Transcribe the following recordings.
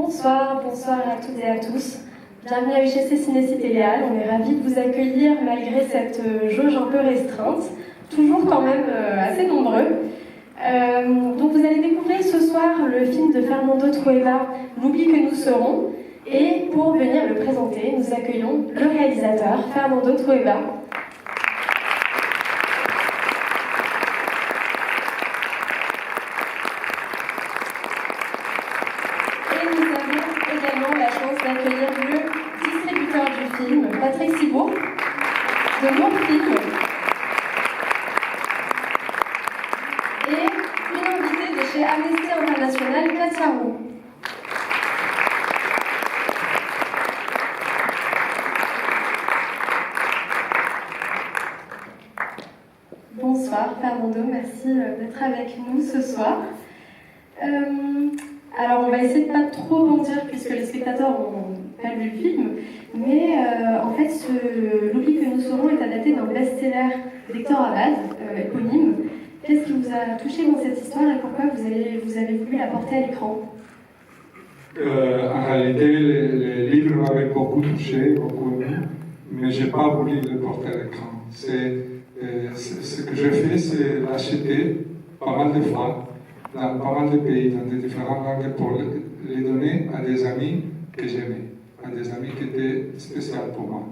Bonsoir à toutes et à tous. Bienvenue à UGC Ciné-Cité Léal. On est ravis de vous accueillir malgré cette jauge un peu restreinte, toujours quand même assez nombreux. Donc vous allez découvrir ce soir le film de Fernando Trueba, L'oubli que nous serons. Et pour venir le présenter, nous accueillons le réalisateur Fernando Trueba. D'accueillir le distributeur du film, Patrick Cibourg, de Lourd Film, et une invitée de chez Amnesty International, Katia Roux. Bonsoir Fernando, merci d'être avec nous ce soir. Alors on va essayer de pas trop en dire puisque les spectateurs n'ont pas vu le film, mais en fait L'oubli que nous serons est adapté d'un best-seller d'Hector Abad, éponyme. Qu'est-ce qui vous a touché dans cette histoire et pourquoi vous avez voulu la porter à l'écran? En réalité, le livre m'avait beaucoup touché, beaucoup aimé, mais je n'ai pas voulu le porter à l'écran. Ce que j'ai fait, c'est l'acheter pas mal de fois dans pas mal de pays, dans des différentes langues, pour les donner à des amis que j'aimais, à des amis qui étaient spéciaux pour moi.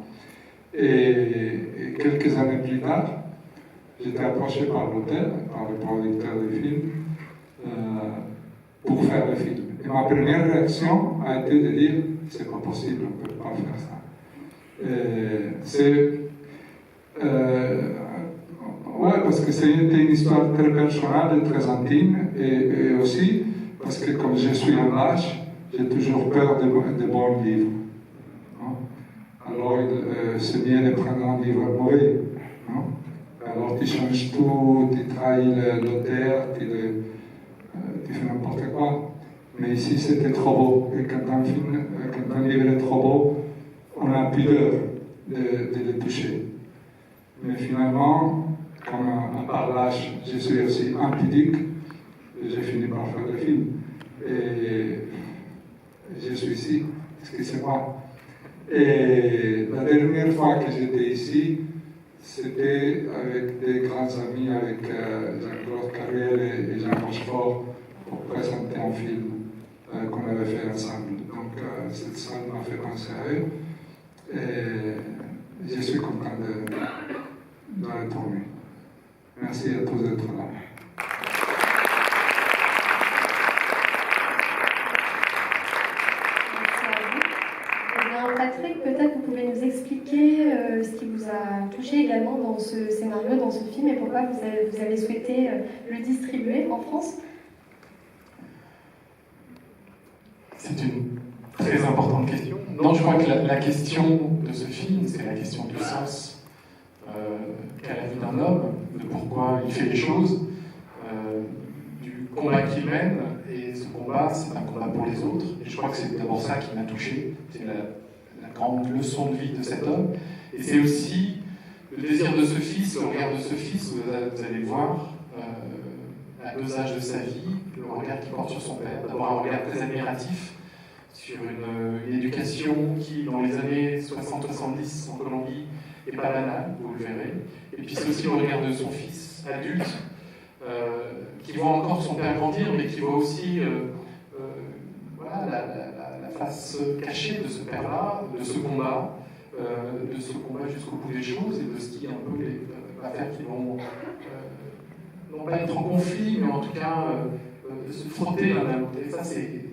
Et quelques années plus tard, j'étais approché par l'auteur, par le producteur du film, pour faire le film. Et ma première réaction a été de dire, c'est pas possible, on ne peut pas faire ça. Ouais, parce que c'était une histoire très personnelle et très intime, et aussi parce que comme je suis en âge, j'ai toujours peur de bons livres. Non? Alors, c'est mieux de prendre un livre mauvais. Non? Alors, tu changes tout, tu trahis l'auteur, tu fais n'importe quoi. Mais ici, c'était trop beau. Et quand un livre est trop beau, on a pudeur de le toucher. Mais finalement, comme par l'âge, je suis aussi impudique, j'ai fini par faire le film. Et je suis ici, ce qui c'est moi. Et la dernière fois que j'étais ici, c'était avec des grands amis, avec Jean-Claude Carrière et Jean Rochefort, pour présenter un film qu'on avait fait ensemble. Donc cette salle m'a fait penser à eux. Et je suis content de retourner. Merci à tous d'être là. Merci à vous. Eh bien, Patrick, peut-être vous pouvez nous expliquer ce qui vous a touché également dans ce scénario, dans ce film, et pourquoi vous avez souhaité le distribuer en France? C'est une très importante question. Non, je crois que la question de ce film, c'est la question du sens qu'a la vie d'un homme, de pourquoi il fait les choses, du combat qu'il mène, et ce combat, c'est un combat pour les autres, et je crois que c'est d'abord ça qui m'a touché, c'est la grande leçon de vie de cet homme, et c'est aussi le désir de ce fils, le regard de ce fils, vous allez voir, à deux âges de sa vie, le regard qu'il porte sur son père, d'abord un regard très admiratif, sur une éducation qui, dans les années 60-70 en Colombie, n'est pas banale, vous le verrez. Et puis c'est aussi le regard de son fils, adulte, qui voit encore son père grandir, mais qui voit aussi voilà, la face cachée de ce père-là, de ce combat jusqu'au bout des choses, et de ce qui un peu va faire qu'ils vont non pas être en conflit, mais en tout cas se frotter l'un à l'autre. Et ça, c'est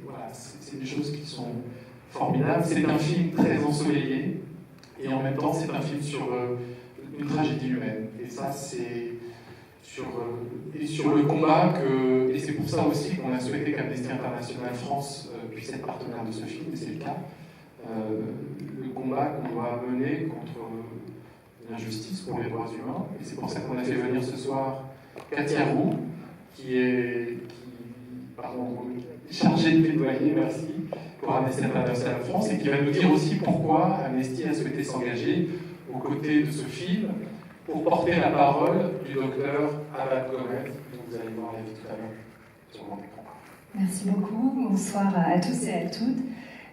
des choses qui sont formidables. C'est un film très ensoleillé, et en même temps, c'est un film sur une tragédie humaine. Et ça, c'est sur le combat et c'est pour ça aussi qu'on a souhaité qu'Amnesty International France puisse être partenaire de ce film, et c'est le cas. Le combat qu'on doit mener contre l'injustice pour les droits humains. Et c'est pour ça qu'on a fait venir ce soir Katia Roux, qui est chargée de plaidoyer, merci, pour Amnesty International France, et qui va nous dire aussi pourquoi Amnesty a souhaité s'engager aux côtés de ce film pour porter la parole du docteur Abad Gomez, dont vous allez voir la vie tout à l'heure sur mon écran. Merci beaucoup. Bonsoir à tous et à toutes.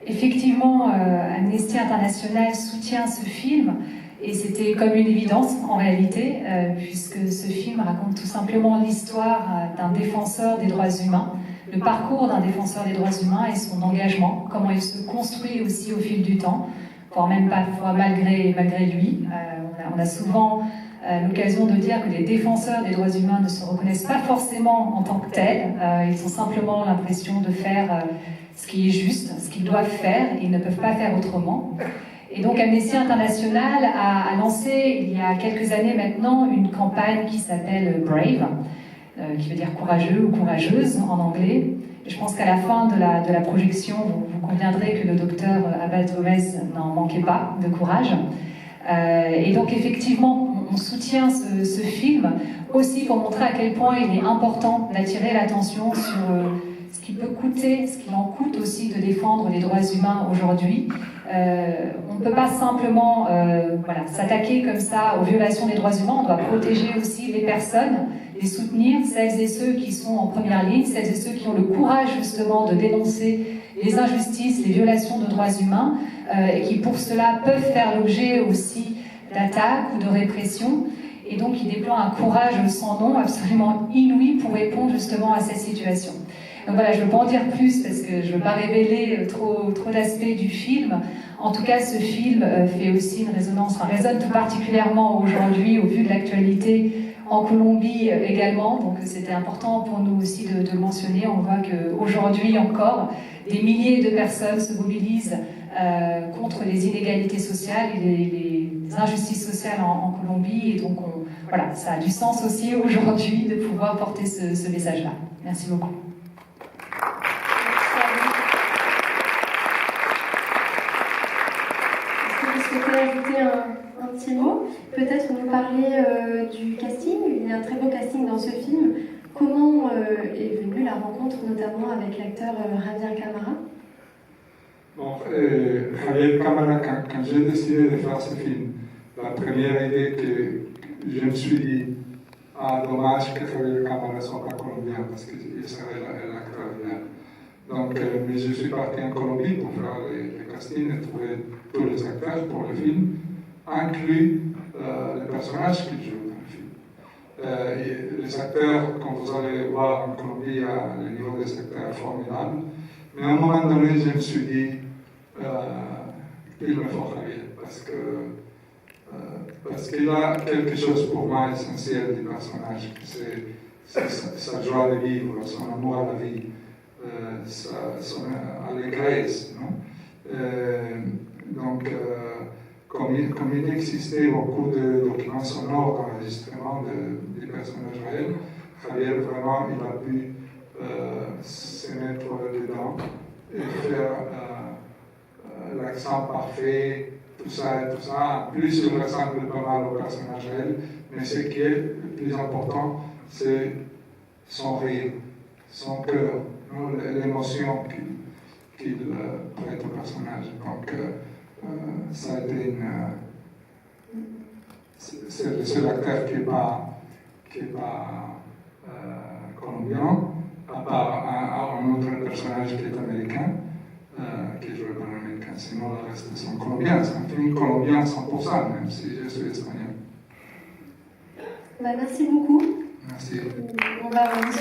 Effectivement, Amnesty International soutient ce film et c'était comme une évidence en réalité, puisque ce film raconte tout simplement l'histoire d'un défenseur des droits humains, le parcours d'un défenseur des droits humains et son engagement, comment il se construit aussi au fil du temps, voire même parfois malgré lui. On a souvent l'occasion de dire que les défenseurs des droits humains ne se reconnaissent pas forcément en tant que tels, ils ont simplement l'impression de faire ce qui est juste, ce qu'ils doivent faire, et ils ne peuvent pas faire autrement. Et donc Amnesty International a lancé il y a quelques années maintenant une campagne qui s'appelle Brave, qui veut dire courageux ou courageuse en anglais. Et je pense qu'à la fin de la projection, vous conviendrez que le docteur Abad Gomez n'en manquait pas de courage. Et donc effectivement, on soutient ce film aussi pour montrer à quel point il est important d'attirer l'attention sur ce qui peut coûter, ce qu'il en coûte aussi de défendre les droits humains aujourd'hui. On ne peut pas simplement s'attaquer comme ça aux violations des droits humains, on doit protéger aussi les personnes, les soutenir, celles et ceux qui sont en première ligne, celles et ceux qui ont le courage justement de dénoncer les injustices, les violations de droits humains, et qui pour cela peuvent faire l'objet aussi d'attaques ou de répression. Et donc il déploie un courage sans nom absolument inouï pour répondre justement à cette situation. Donc voilà, je ne veux pas en dire plus parce que je ne veux pas révéler trop d'aspects du film. En tout cas, ce film fait aussi une résonance, résonne tout particulièrement aujourd'hui au vu de l'actualité en Colombie également. Donc c'était important pour nous aussi de le mentionner. On voit qu'aujourd'hui encore, des milliers de personnes se mobilisent contre les inégalités sociales et les injustices sociales en Colombie. Et donc voilà, ça a du sens aussi aujourd'hui de pouvoir porter ce message-là. Merci beaucoup. Ajouter un petit mot, peut-être nous parler du casting. Il y a un très beau casting dans ce film. Comment est venue la rencontre notamment avec l'acteur Javier Camara? Bon, Javier Camara, quand j'ai décidé de faire ce film, la première idée que je me suis dit, dommage que Javier Camara ne soit pas colombien parce qu'il serait l'acteur idéal. Donc, mais je suis parti en Colombie pour faire les castings et trouver tous les acteurs pour le film, inclus les personnages qu'ils jouent dans le film. Les acteurs, quand vous allez voir en Colombie, le niveau des acteurs est formidable. Mais à un moment donné, je me suis dit qu'il me faut Javier, parce qu'il a quelque chose pour moi essentiel du personnage, c'est sa joie de vivre, son amour à la vie. Son allégresse, non? Donc, comme il existait beaucoup de documents sonores d'enregistrement des personnages réels, Javier vraiment il a pu se mettre dedans et faire l'accent parfait, tout ça. En plus, il ressemble pas mal au personnage réel, mais ce qui est le plus important, c'est son rire, son cœur, l'émotion qu'il prête au personnage. Donc, ça a été c'est le seul acteur qui n'est pas colombien, à part un autre personnage qui est américain, qui est joué par un américain. Sinon, le reste sont colombiens. C'est un film colombien 100%, même si je suis espagnol. Merci beaucoup. Merci. On va vous